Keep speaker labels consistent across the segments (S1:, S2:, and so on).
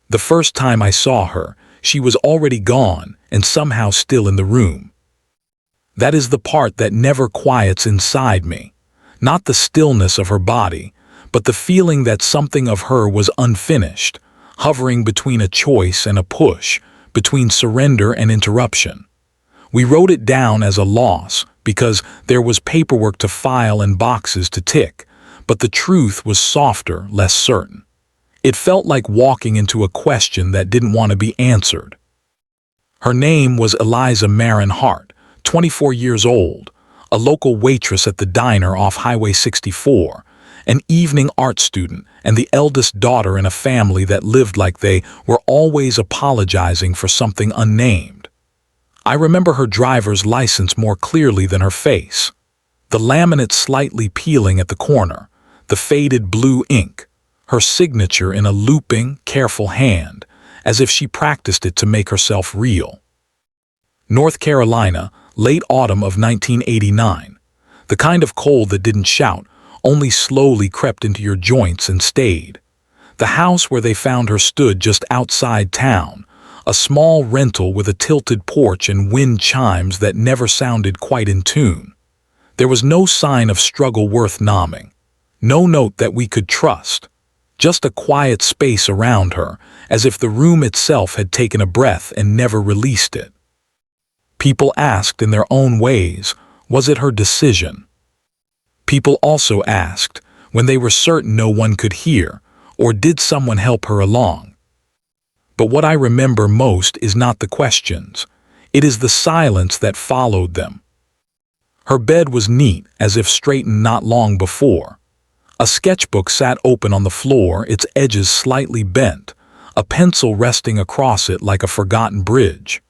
S1: The first time I saw her, she was already gone and somehow still in the room. That is the part that never quiets inside me. Not the stillness of her body, but the feeling that something of her was unfinished, hovering between a choice and a push, between surrender and interruption. We wrote it down as a loss because there was paperwork to file and boxes to tick, but the truth was softer, less certain. It felt like walking into a question that didn't want to be answered. Her name was Eliza Maren Hart, 24 years old, a local waitress at the diner off Highway 64, an evening art student and the eldest daughter in a family that lived like they were always apologizing for something unnamed. I remember her driver's license more clearly than her face. The laminate slightly peeling at the corner, the faded blue ink, her signature in a looping, careful hand, as if she practiced it to make herself real. North Carolina, late autumn of 1989. The kind of cold that didn't shout, only slowly crept into your joints and stayed. The house where they found her stood just outside town, a small rental with a tilted porch and wind chimes that never sounded quite in tune. There was no sign of struggle worth naming, no note that we could trust, just a quiet space around her, as if the room itself had taken a breath and never released it. People asked in their own ways, was it her decision? People also asked, when they were certain no one could hear, or did someone help her along? But what I remember most is not the questions. It is the silence that followed them. Her bed was neat, as if straightened not long before. A sketchbook sat open on the floor, its edges slightly bent, a pencil resting across it like a forgotten bridge.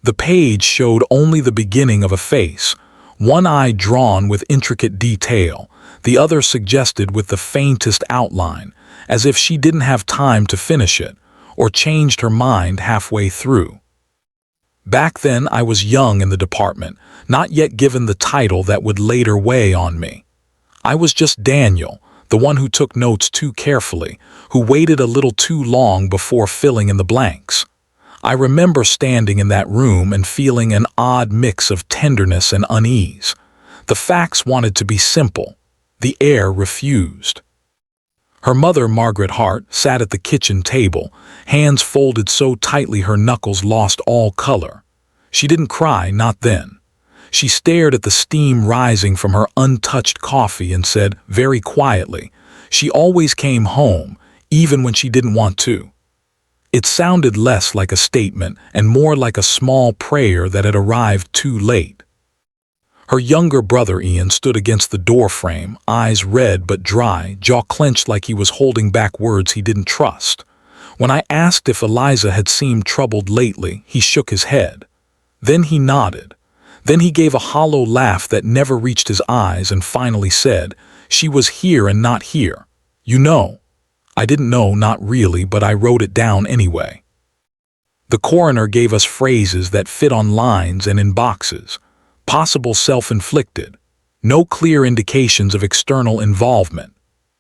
S1: The page showed only the beginning of a face, one eye drawn with intricate detail, the other suggested with the faintest outline, as if she didn't have time to finish it, or changed her mind halfway through. Back then I was young in the department, not yet given the title that would later weigh on me. I was just Daniel, the one who took notes too carefully, who waited a little too long before filling in the blanks. I remember standing in that room and feeling an odd mix of tenderness and unease. The facts wanted to be simple. The air refused. Her mother, Margaret Hart, sat at the kitchen table, hands folded so tightly her knuckles lost all color. She didn't cry, not then. She stared at the steam rising from her untouched coffee and said, very quietly, she always came home, even when she didn't want to. It sounded less like a statement and more like a small prayer that had arrived too late. Her younger brother Ian stood against the doorframe, eyes red but dry, jaw clenched like he was holding back words he didn't trust. When I asked if Eliza had seemed troubled lately, he shook his head. Then he nodded. Then he gave a hollow laugh that never reached his eyes and finally said, "She was here and not here. You know." I didn't know, not really, but I wrote it down anyway. The coroner gave us phrases that fit on lines and in boxes. Possible self-inflicted. No clear indications of external involvement.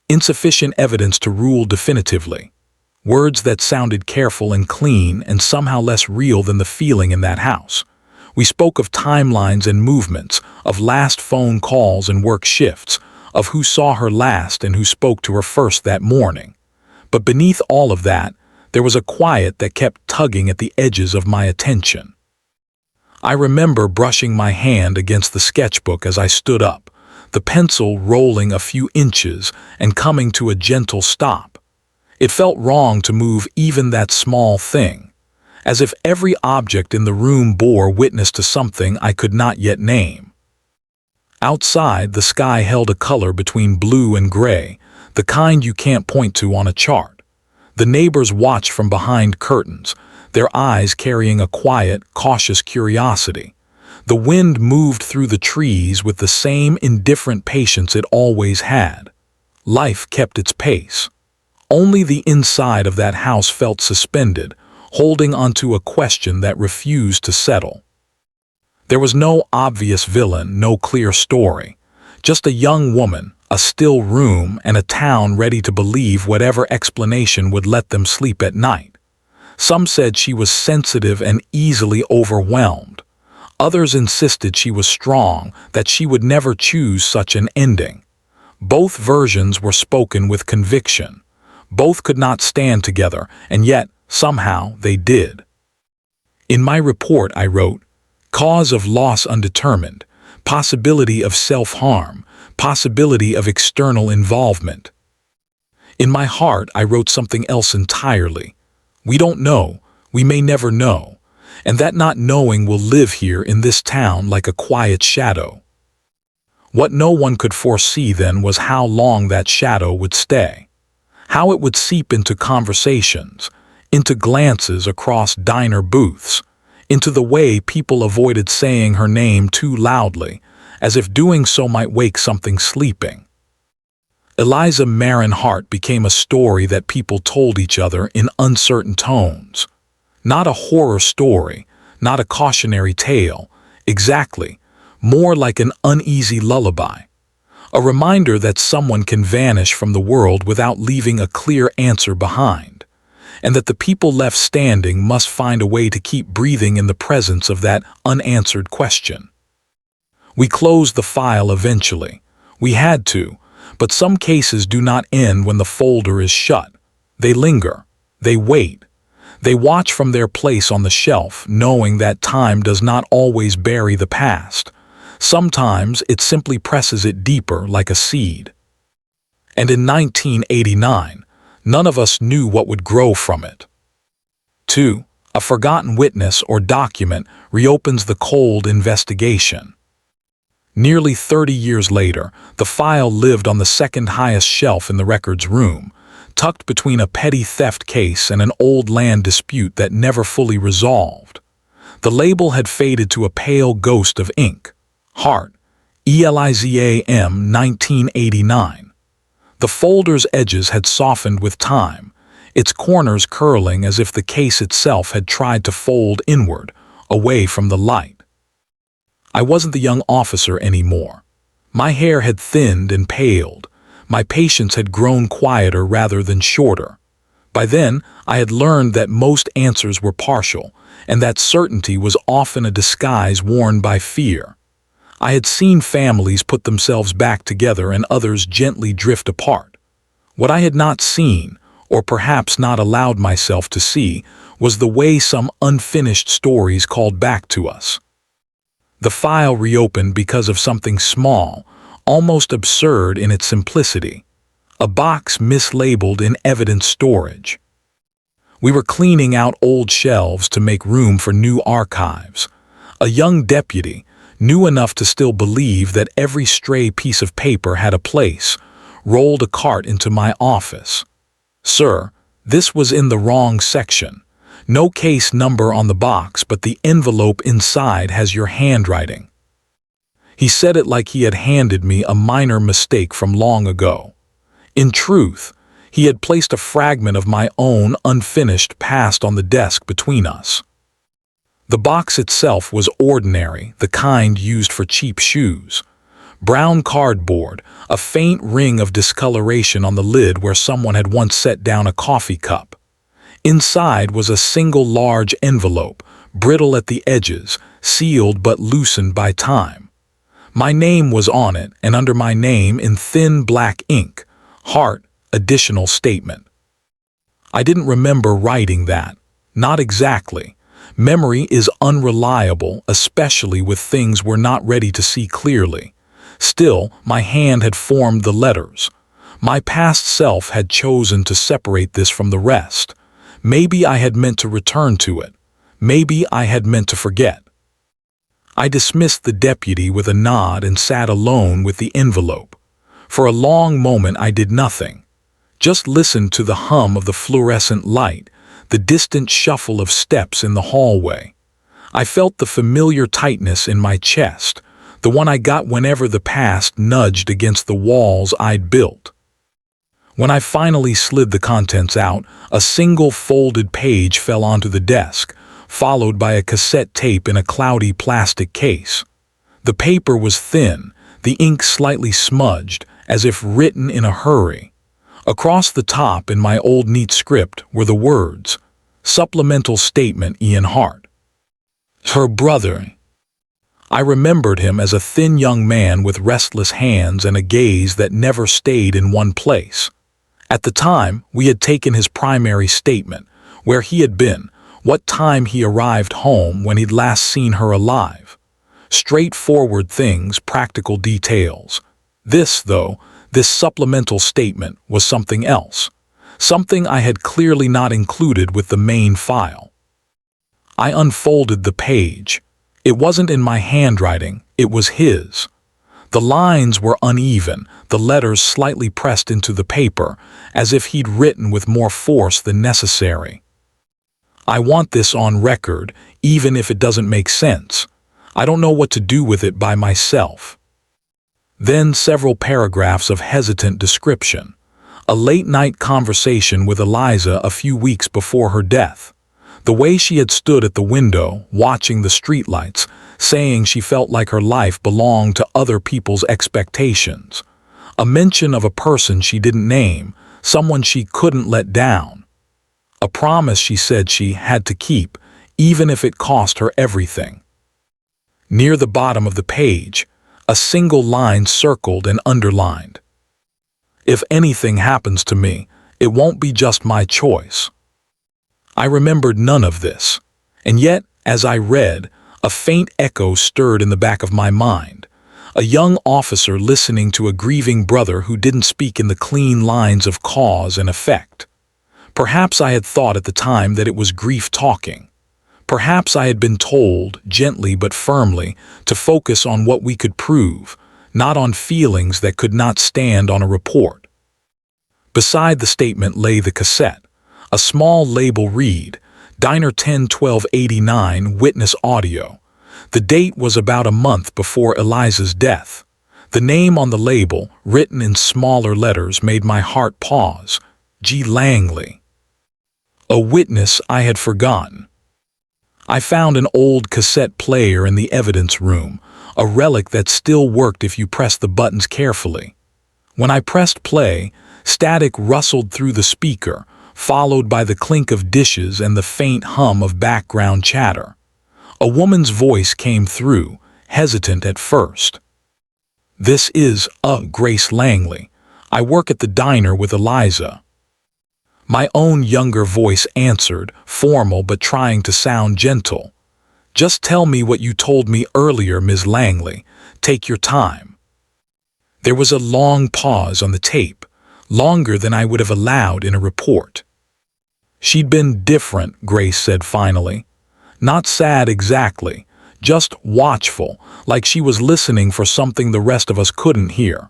S1: Insufficient evidence to rule definitively. Words that sounded careful and clean and somehow less real than the feeling in that house. We spoke of timelines and movements, of last phone calls and work shifts, of who saw her last and who spoke to her first that morning. But beneath all of that, there was a quiet that kept tugging at the edges of my attention. I remember brushing my hand against the sketchbook as I stood up, the pencil rolling a few inches and coming to a gentle stop. It felt wrong to move even that small thing, as if every object in the room bore witness to something I could not yet name. Outside, the sky held a color between blue and gray, the kind you can't point to on a chart. The neighbors watched from behind curtains, their eyes carrying a quiet, cautious curiosity. The wind moved through the trees with the same indifferent patience it always had. Life kept its pace. Only the inside of that house felt suspended, holding onto a question that refused to settle. There was no obvious villain, no clear story. Just a young woman, a still room, and a town ready to believe whatever explanation would let them sleep at night. Some said she was sensitive and easily overwhelmed. Others insisted she was strong, that she would never choose such an ending. Both versions were spoken with conviction. Both could not stand together, and yet, somehow, they did. In my report I wrote, "Cause of loss undetermined, possibility of self-harm, possibility of external involvement." In my heart I wrote something else entirely. We don't know, we may never know, and that not knowing will live here in this town like a quiet shadow. What no one could foresee then was how long that shadow would stay, how it would seep into conversations, into glances across diner booths, into the way people avoided saying her name too loudly, as if doing so might wake something sleeping. Eliza Maren Hart became a story that people told each other in uncertain tones. Not a horror story, not a cautionary tale, exactly, more like an uneasy lullaby. A reminder that someone can vanish from the world without leaving a clear answer behind, and that the people left standing must find a way to keep breathing in the presence of that unanswered question. We closed the file eventually. We had to, but some cases do not end when the folder is shut. They linger. They wait. They watch from their place on the shelf, knowing that time does not always bury the past. Sometimes it simply presses it deeper like a seed. And in 1989, none of us knew what would grow from it. 2. A forgotten witness or document reopens the cold investigation. Nearly 30 years later, the file lived on the second highest shelf in the records room, tucked between a petty theft case and an old land dispute that never fully resolved. The label had faded to a pale ghost of ink. Hart, ELIZAM 1989. The folder's edges had softened with time, its corners curling as if the case itself had tried to fold inward, away from the light. I wasn't the young officer anymore. My hair had thinned and paled. My patience had grown quieter rather than shorter. By then, I had learned that most answers were partial, and that certainty was often a disguise worn by fear. I had seen families put themselves back together and others gently drift apart. What I had not seen, or perhaps not allowed myself to see, was the way some unfinished stories called back to us. The file reopened because of something small, almost absurd in its simplicity. A box mislabeled in evidence storage. We were cleaning out old shelves to make room for new archives. A young deputy, new enough to still believe that every stray piece of paper had a place, rolled a cart into my office. "Sir, this was in the wrong section. No case number on the box, but the envelope inside has your handwriting." He said it like he had handed me a minor mistake from long ago. In truth, he had placed a fragment of my own unfinished past on the desk between us. The box itself was ordinary, the kind used for cheap shoes. Brown cardboard, a faint ring of discoloration on the lid where someone had once set down a coffee cup. Inside was a single large envelope, brittle at the edges, sealed but loosened by time. My name was on it, and under my name in thin black ink, Hart, additional statement. I didn't remember writing that. Not exactly. Memory is unreliable, especially with things we're not ready to see clearly. Still, my hand had formed the letters. My past self had chosen to separate this from the rest. Maybe I had meant to return to it. Maybe I had meant to forget. I dismissed the deputy with a nod and sat alone with the envelope. For a long moment I did nothing. Just listened to the hum of the fluorescent light, the distant shuffle of steps in the hallway. I felt the familiar tightness in my chest, the one I got whenever the past nudged against the walls I'd built. When I finally slid the contents out, a single folded page fell onto the desk, followed by a cassette tape in a cloudy plastic case. The paper was thin, the ink slightly smudged, as if written in a hurry. Across the top in my old neat script were the words, Supplemental statement Ian Hart. Her brother. I remembered him as a thin young man with restless hands and a gaze that never stayed in one place. At the time, we had taken his primary statement, where he had been, what time he arrived home, when he'd last seen her alive. Straightforward things, practical details. This supplemental statement was something else. Something I had clearly not included with the main file. I unfolded the page. It wasn't in my handwriting, it was his. The lines were uneven, the letters slightly pressed into the paper, as if he'd written with more force than necessary. I want this on record, even if it doesn't make sense. I don't know what to do with it by myself. Then several paragraphs of hesitant description. A late-night conversation with Eliza a few weeks before her death. The way she had stood at the window, watching the streetlights, saying she felt like her life belonged to other people's expectations. A mention of a person she didn't name, someone she couldn't let down. A promise she said she had to keep, even if it cost her everything. Near the bottom of the page, a single line circled and underlined. If anything happens to me, it won't be just my choice. I remembered none of this, and yet, as I read, a faint echo stirred in the back of my mind. A young officer listening to a grieving brother who didn't speak in the clean lines of cause and effect. Perhaps I had thought at the time that it was grief talking. Perhaps I had been told, gently but firmly, to focus on what we could prove, not on feelings that could not stand on a report. Beside the statement lay the cassette. A small label read, Diner 10-12-89 Witness Audio. The date was about a month before Eliza's death. The name on the label, written in smaller letters, made my heart pause. G. Langley. A witness I had forgotten. I found an old cassette player in the evidence room, a relic that still worked if you pressed the buttons carefully. When I pressed play, static rustled through the speaker, followed by the clink of dishes and the faint hum of background chatter. A woman's voice came through, hesitant at first. "This is, Grace Langley. I work at the diner with Eliza." My own younger voice answered, formal but trying to sound gentle. "Just tell me what you told me earlier, Ms. Langley. Take your time." There was a long pause on the tape, longer than I would have allowed in a report. "She'd been different," Grace said finally. "Not sad exactly, just watchful, like she was listening for something the rest of us couldn't hear."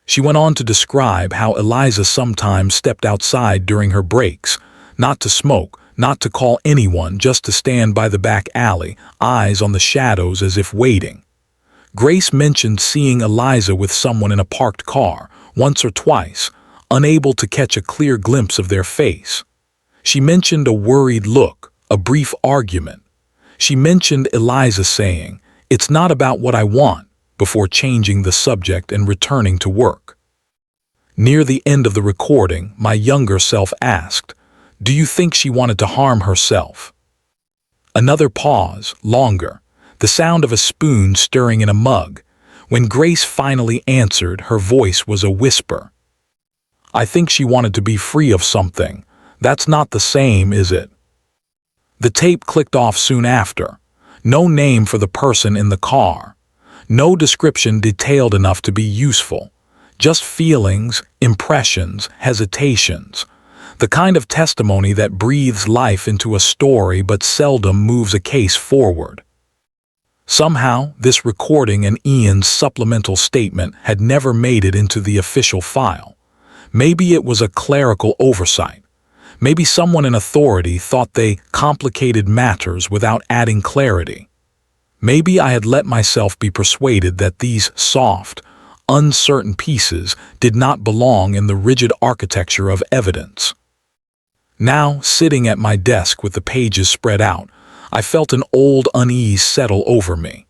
S1: She went on to describe how Eliza sometimes stepped outside during her breaks, not to smoke, not to call anyone, just to stand by the back alley, eyes on the shadows as if waiting. Grace mentioned seeing Eliza with someone in a parked car, once or twice, unable to catch a clear glimpse of their face. She mentioned a worried look, a brief argument. She mentioned Eliza saying, "It's not about what I want," before changing the subject and returning to work. Near the end of the recording, my younger self asked, "Do you think she wanted to harm herself?" Another pause, longer, the sound of a spoon stirring in a mug. When Grace finally answered, her voice was a whisper. "I think she wanted to be free of something. That's not the same, is it?" The tape clicked off soon after. No name for the person in the car. No description detailed enough to be useful. Just feelings, impressions, hesitations. The kind of testimony that breathes life into a story but seldom moves a case forward. Somehow, this recording and Ian's supplemental statement had never made it into the official file. Maybe it was a clerical oversight. Maybe someone in authority thought they complicated matters without adding clarity. Maybe I had let myself be persuaded that these soft, uncertain pieces did not belong in the rigid architecture of evidence. Now, sitting at my desk with the pages spread out, I felt an old unease settle over me.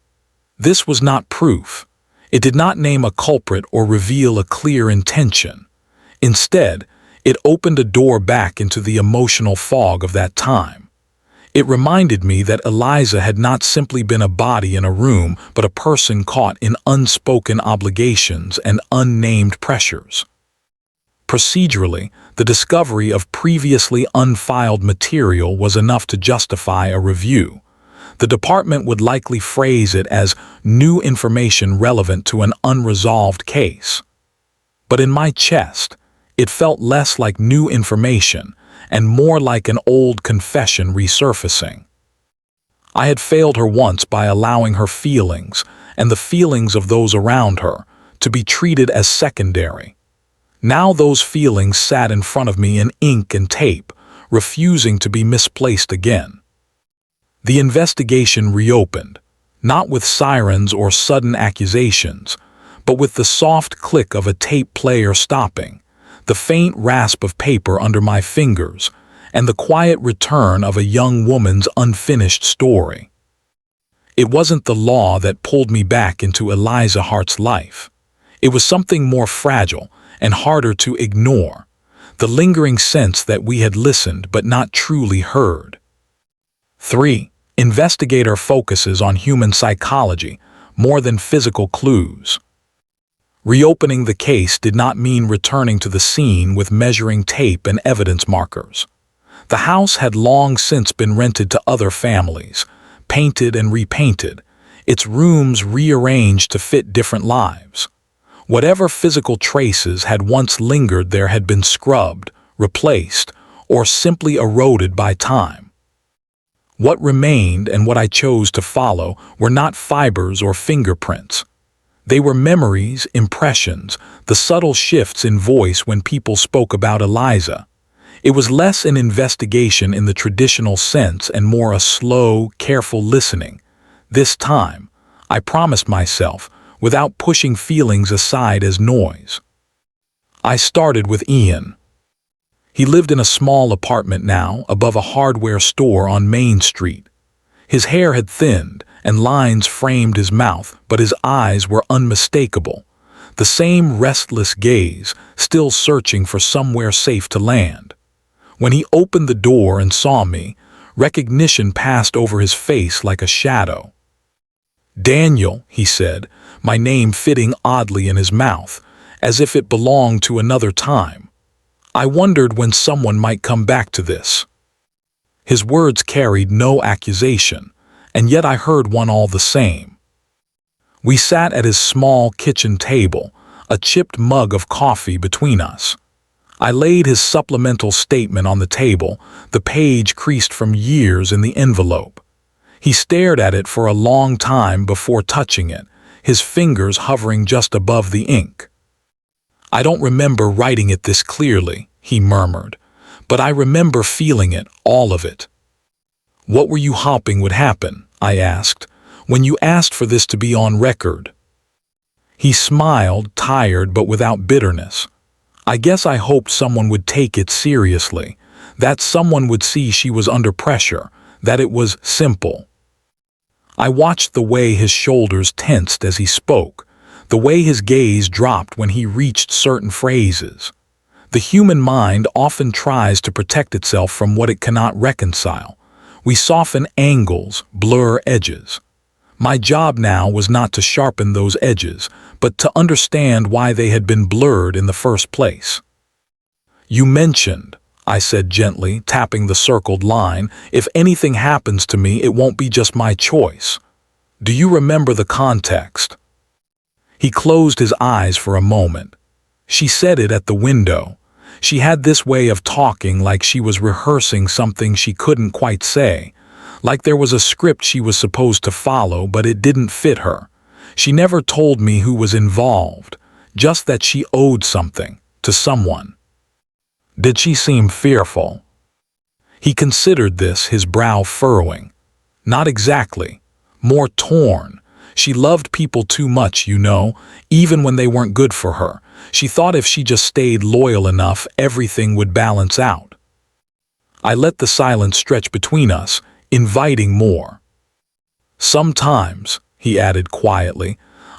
S1: This was not proof. It did not name a culprit or reveal a clear intention. Instead, It opened a door back into the emotional fog of that time. It reminded me that Eliza had not simply been a body in a room, but a person caught in unspoken obligations and unnamed pressures. Procedurally, the discovery of previously unfiled material was enough to justify a review. The department would likely phrase it as new information relevant to an unresolved case. But in my chest, it felt less like new information and more like an old confession resurfacing. I had failed her once by allowing her feelings, and the feelings of those around her, to be treated as secondary. Now those feelings sat in front of me in ink and tape, refusing to be misplaced again. The investigation reopened, not with sirens or sudden accusations, but with the soft click of a tape player stopping, the faint rasp of paper under my fingers, and the quiet return of a young woman's unfinished story. It wasn't the law that pulled me back into Eliza Hart's life. It was something more fragile and harder to ignore, the lingering sense that we had listened but not truly heard. 3. Investigator focuses on human psychology more than physical clues. Reopening the case did not mean returning to the scene with measuring tape and evidence markers. The house had long since been rented to other families, painted and repainted, its rooms rearranged to fit different lives. Whatever physical traces had once lingered there had been scrubbed, replaced, or simply eroded by time. What remained and what I chose to follow were not fibers or fingerprints. They were memories, impressions, the subtle shifts in voice when people spoke about Eliza. It was less an investigation in the traditional sense and more a slow, careful listening. This time, I promised myself, without pushing feelings aside as noise. I started with Ian. He lived in a small apartment now, above a hardware store on Main Street. His hair had thinned, and lines framed his mouth, but his eyes were unmistakable. The same restless gaze, still searching for somewhere safe to land. When he opened the door and saw me, recognition passed over his face like a shadow. "Daniel," he said, my name fitting oddly in his mouth, as if it belonged to another time. I wondered when someone might come back to this. His words carried no accusation, and yet I heard one all the same. We sat at his small kitchen table, a chipped mug of coffee between us. I laid his supplemental statement on the table, the page creased from years in the envelope. He stared at it for a long time before touching it, his fingers hovering just above the ink. "I don't remember writing it this clearly," he murmured, "but I remember feeling it, all of it." "What were you hoping would happen?" I asked, "when you asked for this to be on record?" He smiled, tired but without bitterness. "I guess I hoped someone would take it seriously, that someone would see she was under pressure, that it was simple." I watched the way his shoulders tensed as he spoke, the way his gaze dropped when he reached certain phrases. The human mind often tries to protect itself from what it cannot reconcile. We soften angles, blur edges. My job now was not to sharpen those edges, but to understand why they had been blurred in the first place. "You mentioned," I said gently, tapping the circled line, "if anything happens to me, it won't be just my choice. Do you remember the context?" He closed his eyes for a moment. "She said it at the window. She had this way of talking like she was rehearsing something she couldn't quite say, like there was a script she was supposed to follow but it didn't fit her. She never told me who was involved, just that she owed something to someone." "Did she seem fearful?" He considered this, his brow furrowing. "Not exactly. More torn. She loved people too much, you know, even when they weren't good for her. She thought if she just stayed loyal enough, everything would balance out." I let the silence stretch between us, inviting more. "Sometimes," he added quietly,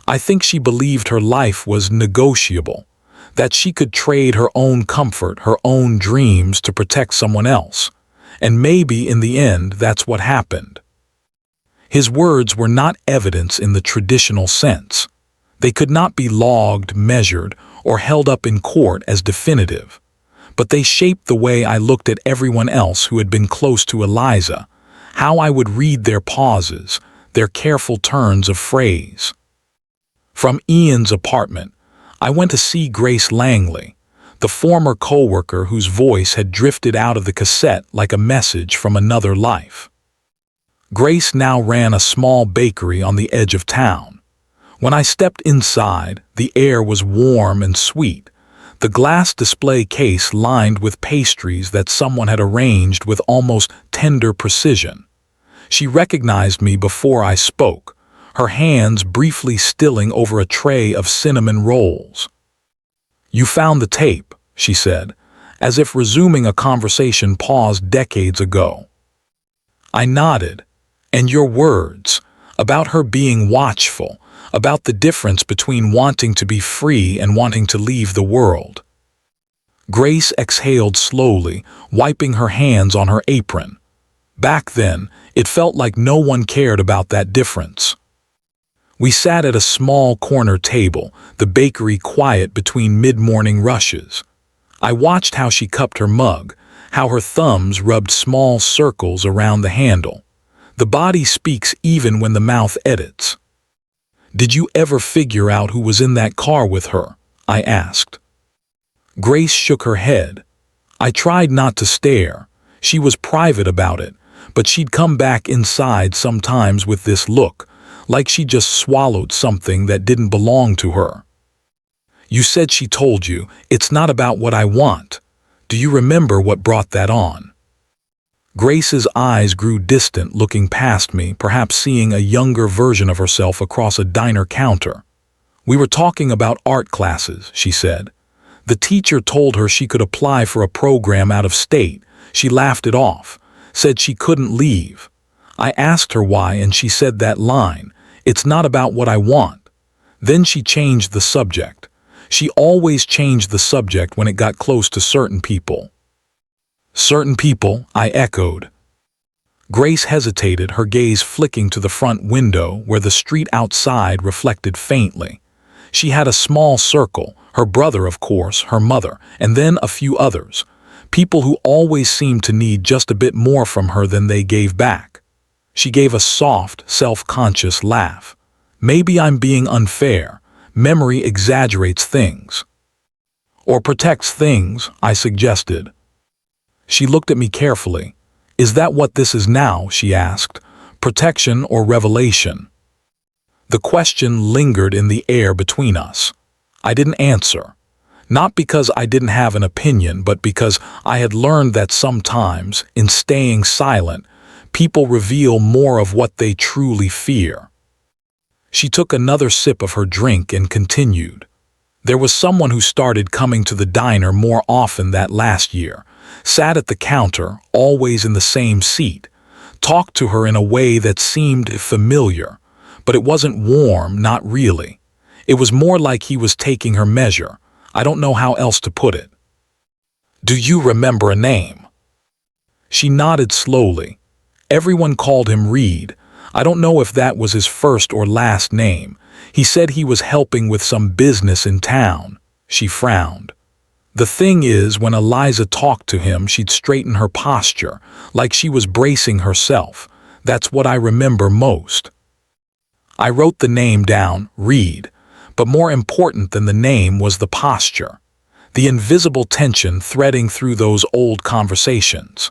S1: "I think she believed her life was negotiable, that she could trade her own comfort, her own dreams to protect someone else. And maybe in the end, that's what happened. His words were not evidence in the traditional sense. They could not be logged, measured, or held up in court as definitive. But they shaped the way I looked at everyone else who had been close to Eliza, how I would read their pauses, their careful turns of phrase. From Ian's apartment, I went to see Grace Langley, the former co-worker whose voice had drifted out of the cassette like a message from another life. Grace now ran a small bakery on the edge of town. When I stepped inside, the air was warm and sweet, the glass display case lined with pastries that someone had arranged with almost tender precision. She recognized me before I spoke, her hands briefly stilling over a tray of cinnamon rolls. "You found the tape," she said, as if resuming a conversation paused decades ago. I nodded. "And your words, about her being watchful, about the difference between wanting to be free and wanting to leave the world." Grace exhaled slowly, wiping her hands on her apron. Back then, it felt like no one cared about that difference. We sat at a small corner table, the bakery quiet between mid-morning rushes. I watched how she cupped her mug, how her thumbs rubbed small circles around the handle. The body speaks even when the mouth edits. "Did you ever figure out who was in that car with her?" I asked. Grace shook her head. I tried not to stare. She was private about it, but she'd come back inside sometimes with this look, like she just swallowed something that didn't belong to her. "You said she told you, it's not about what I want. Do you remember what brought that on?" Grace's eyes grew distant, looking past me, perhaps seeing a younger version of herself across a diner counter. "We were talking about art classes," she said. "The teacher told her she could apply for a program out of state. She laughed it off, said she couldn't leave. I asked her why, and she said that line, 'It's not about what I want.' Then she changed the subject. She always changed the subject when it got close to certain people." "Certain people," I echoed. Grace hesitated, her gaze flicking to the front window where the street outside reflected faintly. She had a small circle, her brother, of course, her mother, and then a few others, people who always seemed to need just a bit more from her than they gave back. She gave a soft, self-conscious laugh. "Maybe I'm being unfair. Memory exaggerates things." "Or protects things," I suggested. She looked at me carefully. "Is that what this is now?" she asked. "Protection or revelation?" The question lingered in the air between us. I didn't answer. Not because I didn't have an opinion, but because I had learned that sometimes, in staying silent, people reveal more of what they truly fear. She took another sip of her drink and continued. "There was someone who started coming to the diner more often that last year, sat at the counter, always in the same seat, talked to her in a way that seemed familiar, but it wasn't warm, not really. It was more like he was taking her measure. I don't know how else to put it." "Do you remember a name?" She nodded slowly. "Everyone called him Reed. I don't know if that was his first or last name. He said he was helping with some business in town." She frowned. "The thing is, when Eliza talked to him, she'd straighten her posture, like she was bracing herself. That's what I remember most." I wrote the name down, Reed, but more important than the name was the posture, the invisible tension threading through those old conversations.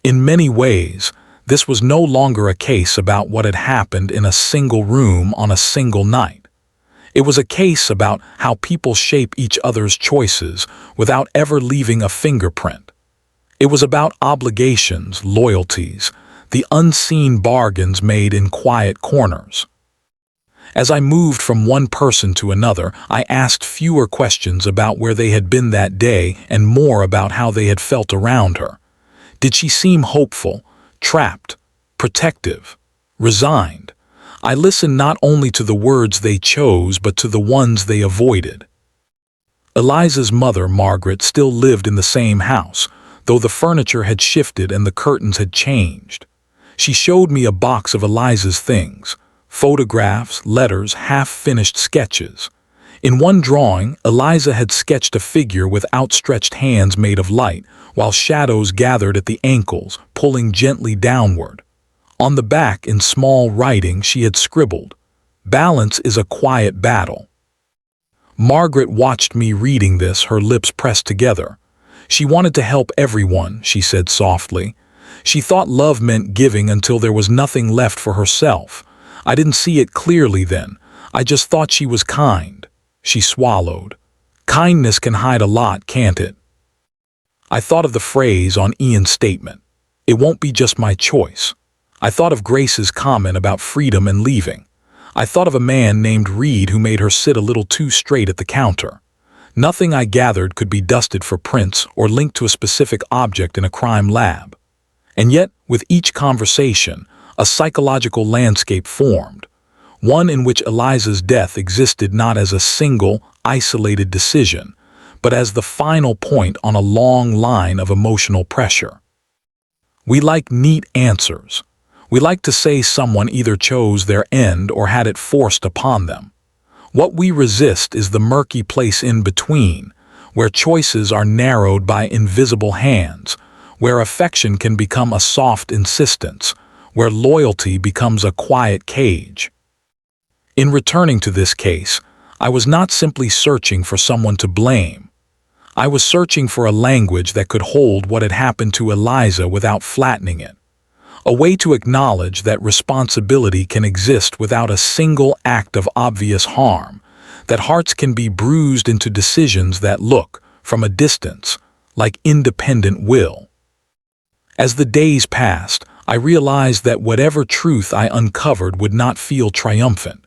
S1: In many ways, this was no longer a case about what had happened in a single room on a single night. It was a case about how people shape each other's choices without ever leaving a fingerprint. It was about obligations, loyalties, the unseen bargains made in quiet corners. As I moved from one person to another, I asked fewer questions about where they had been that day and more about how they had felt around her. Did she seem hopeful, trapped, protective, resigned? I listened not only to the words they chose, but to the ones they avoided. Eliza's mother, Margaret, still lived in the same house, though the furniture had shifted and the curtains had changed. She showed me a box of Eliza's things: photographs, letters, half-finished sketches. In one drawing, Eliza had sketched a figure with outstretched hands made of light, while shadows gathered at the ankles, pulling gently downward. On the back, in small writing, she had scribbled, "Balance is a quiet battle." Margaret watched me reading this, her lips pressed together. She wanted to help everyone, she said softly. She thought love meant giving until there was nothing left for herself. I didn't see it clearly then. I just thought she was kind. She swallowed. Kindness can hide a lot, can't it? I thought of the phrase on Ian's statement, "It won't be just my choice." I thought of Grace's comment about freedom and leaving. I thought of a man named Reed who made her sit a little too straight at the counter. Nothing I gathered could be dusted for prints or linked to a specific object in a crime lab. And yet, with each conversation, a psychological landscape formed, one in which Eliza's death existed not as a single, isolated decision, but as the final point on a long line of emotional pressure. We like neat answers. We like to say someone either chose their end or had it forced upon them. What we resist is the murky place in between, where choices are narrowed by invisible hands, where affection can become a soft insistence, where loyalty becomes a quiet cage. In returning to this case, I was not simply searching for someone to blame. I was searching for a language that could hold what had happened to Eliza without flattening it. A way to acknowledge that responsibility can exist without a single act of obvious harm, that hearts can be bruised into decisions that look, from a distance, like independent will. As the days passed, I realized that whatever truth I uncovered would not feel triumphant.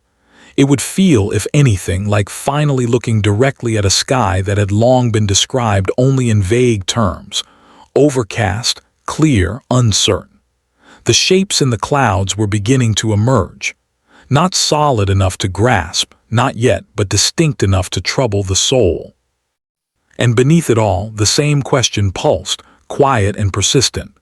S1: It would feel, if anything, like finally looking directly at a sky that had long been described only in vague terms: overcast, clear, uncertain. The shapes in the clouds were beginning to emerge, not solid enough to grasp, not yet, but distinct enough to trouble the soul. And beneath it all, the same question pulsed, quiet and persistent.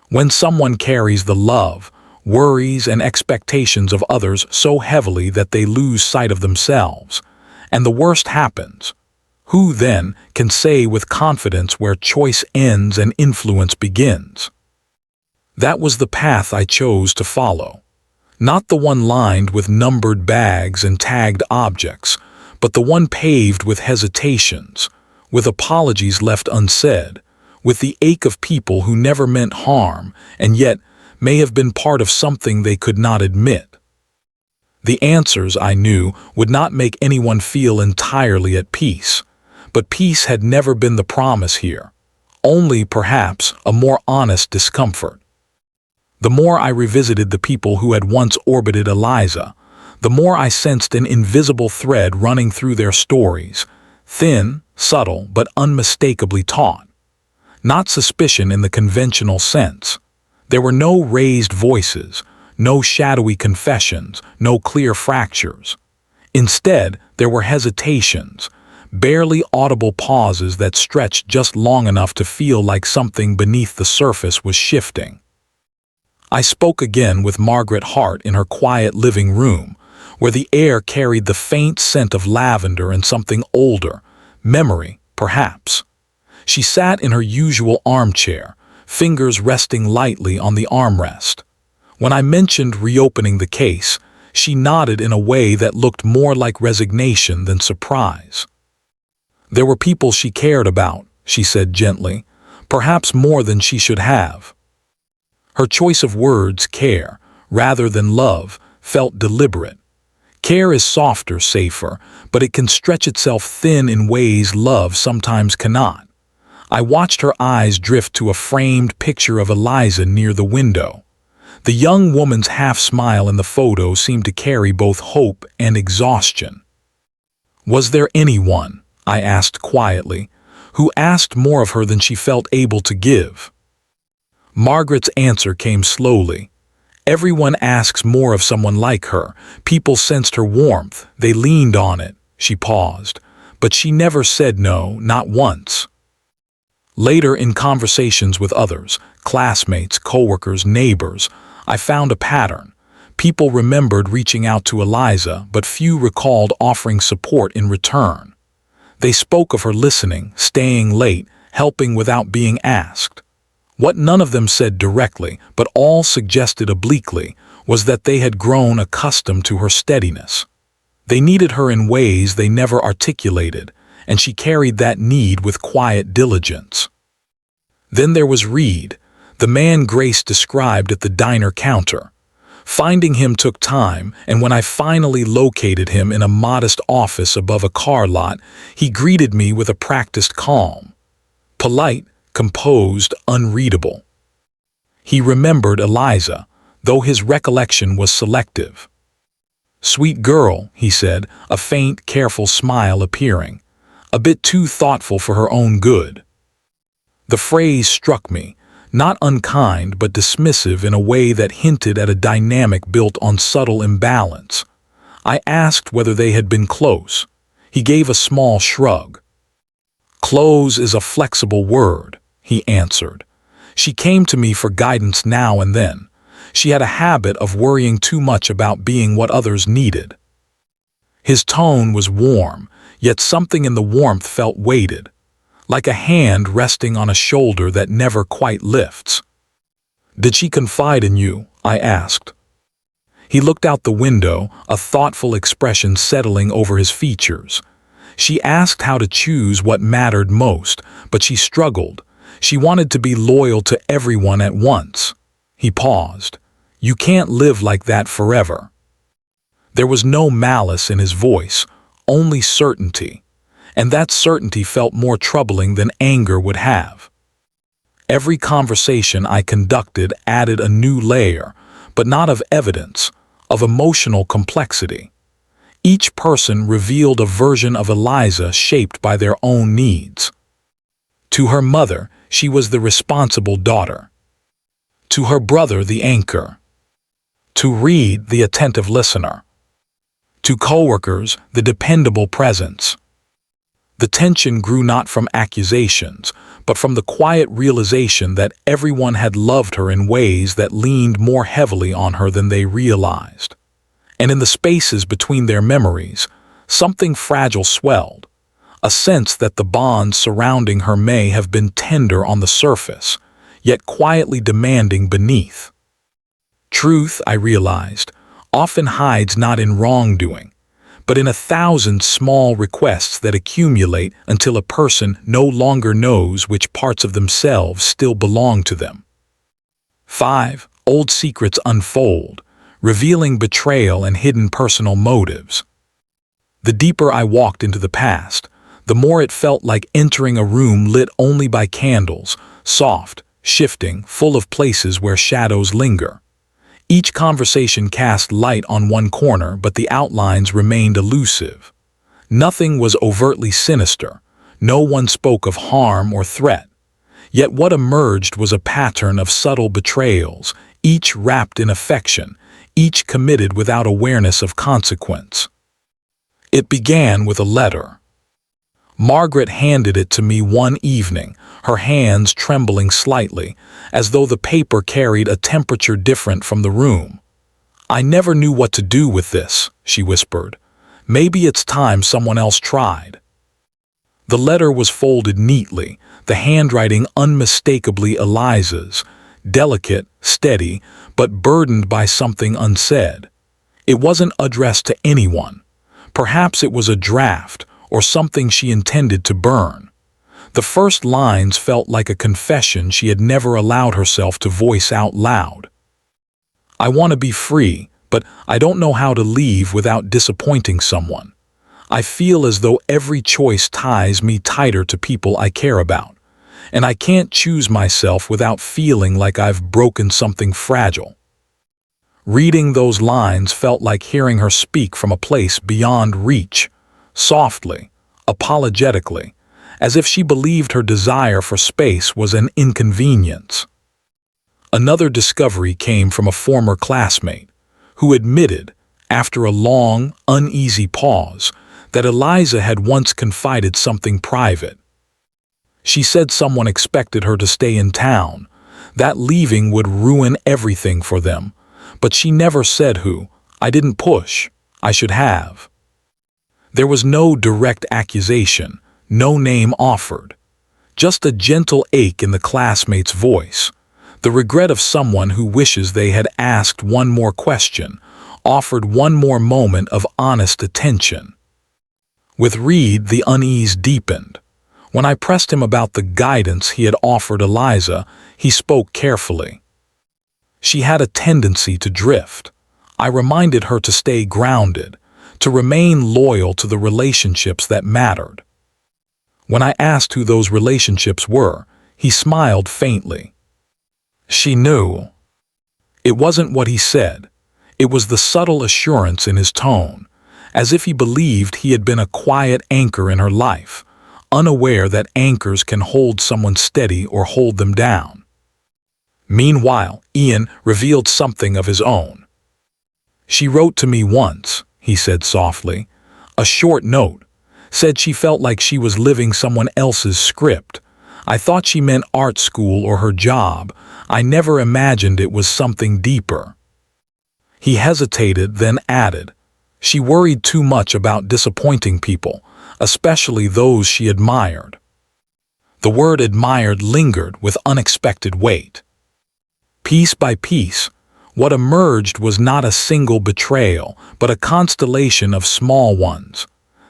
S1: When someone carries the love, worries, and expectations of others so heavily that they lose sight of themselves, and the worst happens, who then can say with confidence where choice ends and influence begins? That was the path I chose to follow. Not the one lined with numbered bags and tagged objects, but the one paved with hesitations, with apologies left unsaid, with the ache of people who never meant harm and yet may have been part of something they could not admit. The answers, I knew, would not make anyone feel entirely at peace, but peace had never been the promise here, only, perhaps, a more honest discomfort. The more I revisited the people who had once orbited Eliza, the more I sensed an invisible thread running through their stories, thin, subtle, but unmistakably taut. Not suspicion in the conventional sense. There were no raised voices, no shadowy confessions, no clear fractures. Instead, there were hesitations, barely audible pauses that stretched just long enough to feel like something beneath the surface was shifting. I spoke again with Margaret Hart in her quiet living room, where the air carried the faint scent of lavender and something older, memory, perhaps. She sat in her usual armchair, fingers resting lightly on the armrest. When I mentioned reopening the case, she nodded in a way that looked more like resignation than surprise. There were people she cared about, she said gently, perhaps more than she should have. Her choice of words, care, rather than love, felt deliberate. Care is softer, safer, but it can stretch itself thin in ways love sometimes cannot. I watched her eyes drift to a framed picture of Eliza near the window. The young woman's half-smile in the photo seemed to carry both hope and exhaustion. Was there anyone, I asked quietly, who asked more of her than she felt able to give? Margaret's answer came slowly. Everyone asks more of someone like her. People sensed her warmth. They leaned on it. She paused. but she never said no, not once. Later, in conversations with others, classmates, coworkers, neighbors, I found a pattern. People remembered reaching out to Eliza, but few recalled offering support in return. They spoke of her listening, staying late, helping without being asked. What none of them said directly, but all suggested obliquely, was that they had grown accustomed to her steadiness. They needed her in ways they never articulated, and she carried that need with quiet diligence. Then there was Reed, the man Grace described at the diner counter. Finding him took time, and when I finally located him in a modest office above a car lot, he greeted me with a practiced calm. Polite, composed, unreadable. He remembered Eliza, though his recollection was selective. "Sweet girl," he said, a faint, careful smile appearing. "A bit too thoughtful for her own good." The phrase struck me, not unkind but dismissive in a way that hinted at a dynamic built on subtle imbalance. I asked whether they had been close. He gave a small shrug. "Close is a flexible word," he answered. "She came to me for guidance now and then. She had a habit of worrying too much about being what others needed." His tone was warm, yet something in the warmth felt weighted, like a hand resting on a shoulder that never quite lifts. "Did she confide in you?" I asked. He looked out the window, a thoughtful expression settling over his features. "She asked how to choose what mattered most, but she struggled. She wanted to be loyal to everyone at once." He paused. "You can't live like that forever." There was no malice in his voice, only certainty, and that certainty felt more troubling than anger would have. Every conversation I conducted added a new layer, but not of evidence, of emotional complexity. Each person revealed a version of Eliza shaped by their own needs. To her mother, she was the responsible daughter. To her brother, the anchor. To Reed, the attentive listener. To coworkers, the dependable presence. The tension grew not from accusations, but from the quiet realization that everyone had loved her in ways that leaned more heavily on her than they realized. And in the spaces between their memories, something fragile swelled, a sense that the bonds surrounding her may have been tender on the surface, yet quietly demanding beneath. Truth, I realized, often hides not in wrongdoing, but in 1,000 small requests that accumulate until a person no longer knows which parts of themselves still belong to them. 5. Old secrets unfold, revealing betrayal and hidden personal motives. The deeper I walked into the past, the more it felt like entering a room lit only by candles, soft, shifting, full of places where shadows linger. Each conversation cast light on one corner, but the outlines remained elusive. Nothing was overtly sinister. No one spoke of harm or threat. Yet what emerged was a pattern of subtle betrayals, each wrapped in affection, each committed without awareness of consequence. It began with a letter. Margaret handed it to me one evening, her hands trembling slightly, as though the paper carried a temperature different from the room. "I never knew what to do with this," she whispered. "Maybe it's time someone else tried." The letter was folded neatly, the handwriting unmistakably Eliza's, delicate, steady, but burdened by something unsaid. It wasn't addressed to anyone. Perhaps it was a draft, or something she intended to burn. The first lines felt like a confession she had never allowed herself to voice out loud. "I want to be free, but I don't know how to leave without disappointing someone. I feel as though every choice ties me tighter to people I care about, and I can't choose myself without feeling like I've broken something fragile." Reading those lines felt like hearing her speak from a place beyond reach, softly, apologetically, as if she believed her desire for space was an inconvenience. Another discovery came from a former classmate, who admitted, after a long, uneasy pause, that Eliza had once confided something private. She said someone expected her to stay in town, that leaving would ruin everything for them, but she never said who. I didn't push. I should have. There was no direct accusation, no name offered. Just a gentle ache in the classmate's voice, the regret of someone who wishes they had asked one more question, offered one more moment of honest attention. With Reed, the unease deepened. When I pressed him about the guidance he had offered Eliza, he spoke carefully. She had a tendency to drift. I reminded her to stay grounded, to remain loyal to the relationships that mattered. When I asked who those relationships were, he smiled faintly. She knew. It wasn't what he said. It was the subtle assurance in his tone, as if he believed he had been a quiet anchor in her life, unaware that anchors can hold someone steady or hold them down. Meanwhile, Ian revealed something of his own. She wrote to me once, he said softly, a short note, said she felt like she was living someone else's script. I thought she meant art school or her job. I never imagined it was something deeper. He hesitated, then added, she worried too much about disappointing people, especially those she admired. The word admired lingered with unexpected weight. Piece by piece, what emerged was not a single betrayal, but a constellation of small ones,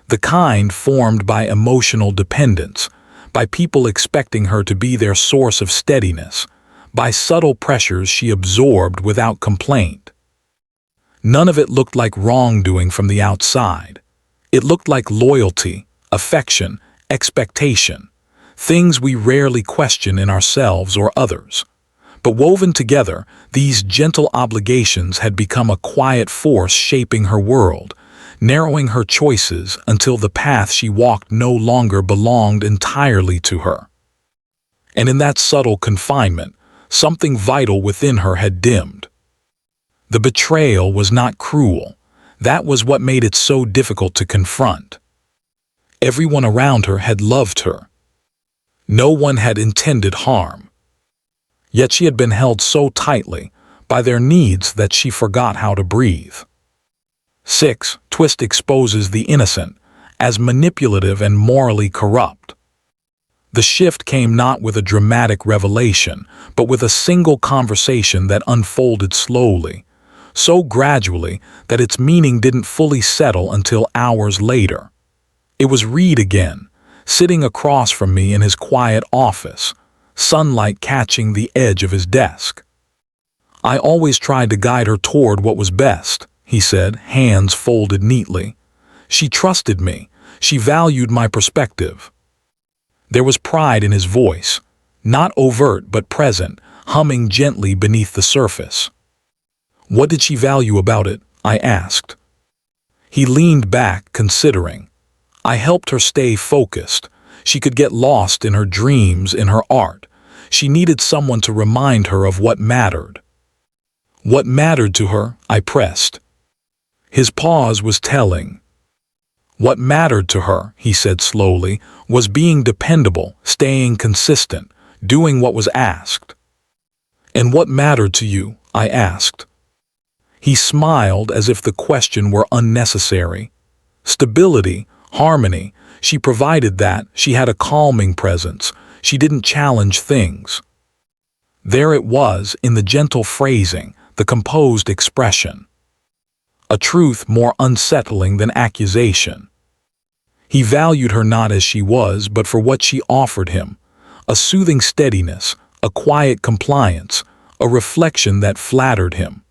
S1: the kind formed by emotional dependence, by people expecting her to be their source of steadiness, by subtle pressures she absorbed without complaint. None of it looked like wrongdoing from the outside. It looked like loyalty, affection, expectation, things we rarely question in ourselves or others. But woven together, these gentle obligations had become a quiet force shaping her world, narrowing her choices until the path she walked no longer belonged entirely to her. And in that subtle confinement, something vital within her had dimmed. The betrayal was not cruel. That was what made it so difficult to confront. Everyone around her had loved her. No one had intended harm. Yet she had been held so tightly by their needs that she forgot how to breathe. 6. Twist exposes the innocent as manipulative and morally corrupt. The shift came not with a dramatic revelation, but with a single conversation that unfolded slowly, so gradually that its meaning didn't fully settle until hours later. It was Reed again, sitting across from me in his quiet office, sunlight catching the edge of his desk. I always tried to guide her toward what was best, he said, hands folded neatly. She trusted me. She valued my perspective. There was pride in his voice, not overt but present, humming gently beneath the surface. What did she value about it? I asked. He leaned back, considering. I helped her stay focused. She could get lost in her dreams, in her art. She needed someone to remind her of what mattered. What mattered to her? I pressed. His pause was telling. What mattered to her, he said slowly, was being dependable, staying consistent, doing what was asked. And what mattered to you? I asked. He smiled as if the question were unnecessary. Stability, harmony, she provided that. She had a calming presence. She didn't challenge things. There it was, in the gentle phrasing, the composed expression. A truth more unsettling than accusation. He valued her not as she was, but for what she offered him. A soothing steadiness, a quiet compliance, a reflection that flattered him.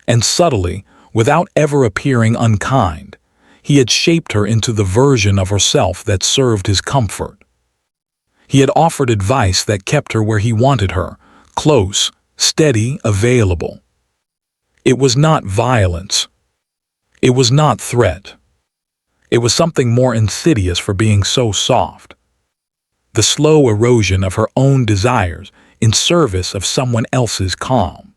S1: And subtly, without ever appearing unkind, he had shaped her into the version of herself that served his comfort. He had offered advice that kept her where he wanted her, close, steady, available. It was not violence. It was not threat. It was something more insidious for being so soft. The slow erosion of her own desires in service of someone else's calm.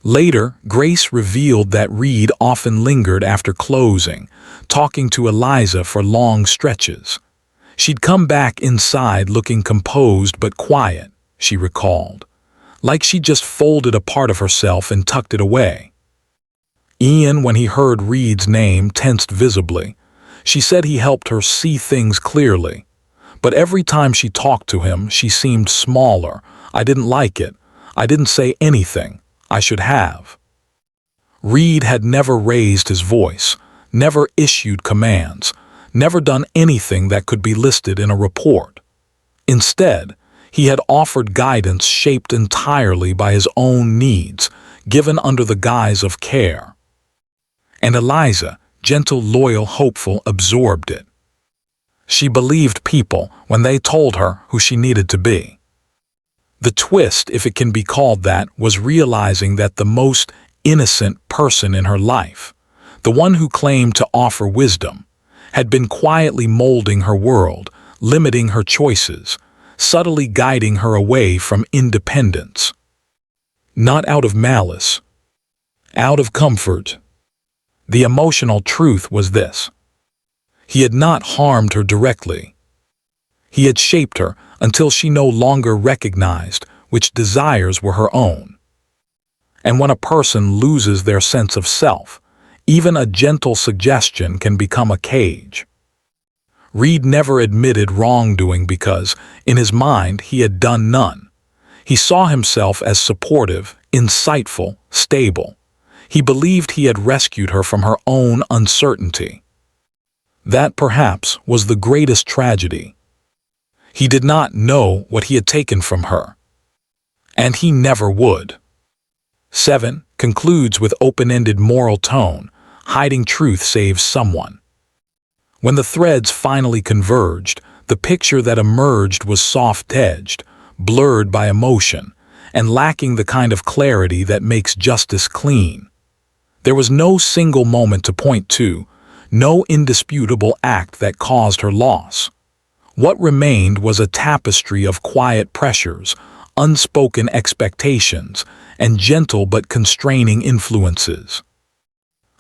S1: Later, Grace revealed that Reed often lingered after closing, talking to Eliza for long stretches. She'd come back inside looking composed but quiet, she recalled, like she'd just folded a part of herself and tucked it away. Ian, when he heard Reed's name, tensed visibly. She said he helped her see things clearly. But every time she talked to him, she seemed smaller. I didn't like it. I didn't say anything. I should have. Reed had never raised his voice, never issued commands, never done anything that could be listed in a report. Instead, he had offered guidance shaped entirely by his own needs, given under the guise of care. And Eliza, gentle, loyal, hopeful, absorbed it. She believed people when they told her who she needed to be. The twist, if it can be called that, was realizing that the most innocent person in her life, the one who claimed to offer wisdom, had been quietly molding her world, limiting her choices, subtly guiding her away from independence. Not out of malice, out of comfort. The emotional truth was this: he had not harmed her directly. He had shaped her until she no longer recognized which desires were her own. And when a person loses their sense of self, even a gentle suggestion can become a cage. Reed never admitted wrongdoing because, in his mind, he had done none. He saw himself as supportive, insightful, stable. He believed he had rescued her from her own uncertainty. That, perhaps, was the greatest tragedy. He did not know what he had taken from her. And he never would. 7. Concludes with open-ended moral tone. Hiding truth saves someone. When the threads finally converged, the picture that emerged was soft-edged, blurred by emotion, and lacking the kind of clarity that makes justice clean. There was no single moment to point to, no indisputable act that caused her loss. What remained was a tapestry of quiet pressures, unspoken expectations, and gentle but constraining influences.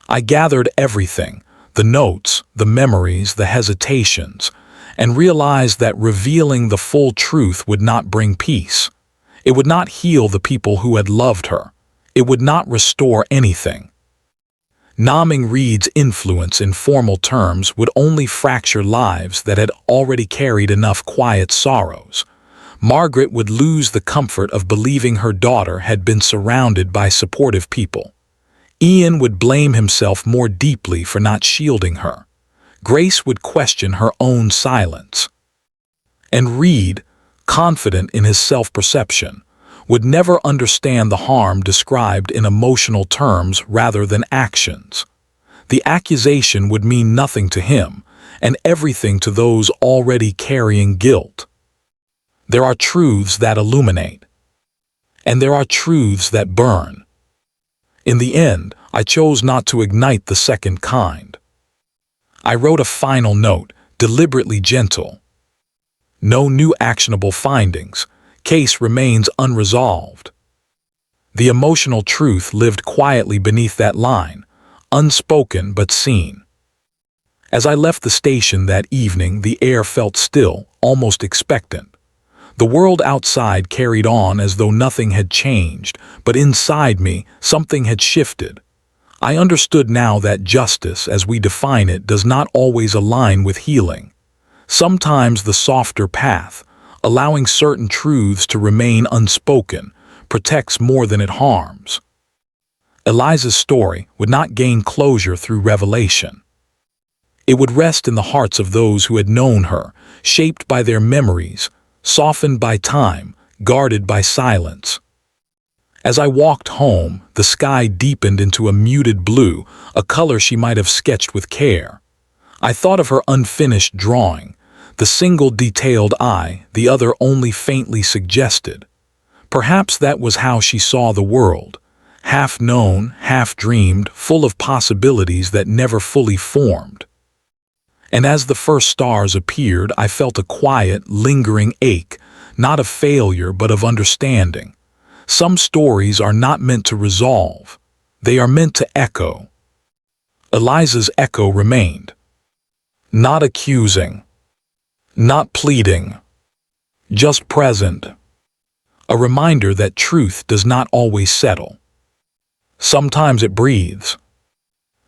S1: I gathered everything, the notes, the memories, the hesitations, and realized that revealing the full truth would not bring peace. It would not heal the people who had loved her. It would not restore anything. Naming Reed's influence in formal terms would only fracture lives that had already carried enough quiet sorrows. Margaret would lose the comfort of believing her daughter had been surrounded by supportive people. Ian would blame himself more deeply for not shielding her. Grace would question her own silence. And Reed, confident in his self-perception, would never understand the harm described in emotional terms rather than actions. The accusation would mean nothing to him, and everything to those already carrying guilt. There are truths that illuminate, and there are truths that burn. In the end, I chose not to ignite the second kind. I wrote a final note, deliberately gentle. No new actionable findings. Case remains unresolved. The emotional truth lived quietly beneath that line, unspoken but seen. As I left the station that evening, the air felt still, almost expectant. The world outside carried on as though nothing had changed, but inside me, something had shifted. I understood now that justice, as we define it, does not always align with healing. Sometimes the softer path, allowing certain truths to remain unspoken, protects more than it harms. Eliza's story would not gain closure through revelation. It would rest in the hearts of those who had known her, shaped by their memories, softened by time, guarded by silence. As I walked home, the sky deepened into a muted blue, a color she might have sketched with care. I thought of her unfinished drawing, the single detailed eye, the other only faintly suggested. Perhaps that was how she saw the world, half known, half dreamed, full of possibilities that never fully formed. And as the first stars appeared, I felt a quiet, lingering ache, not of failure but of understanding. Some stories are not meant to resolve. They are meant to echo. Eliza's echo remained. Not accusing. Not pleading. Just present. A reminder that truth does not always settle. Sometimes it breathes.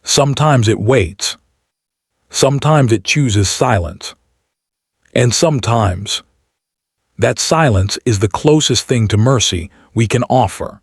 S1: Sometimes it waits. Sometimes it chooses silence. And sometimes, that silence is the closest thing to mercy we can offer.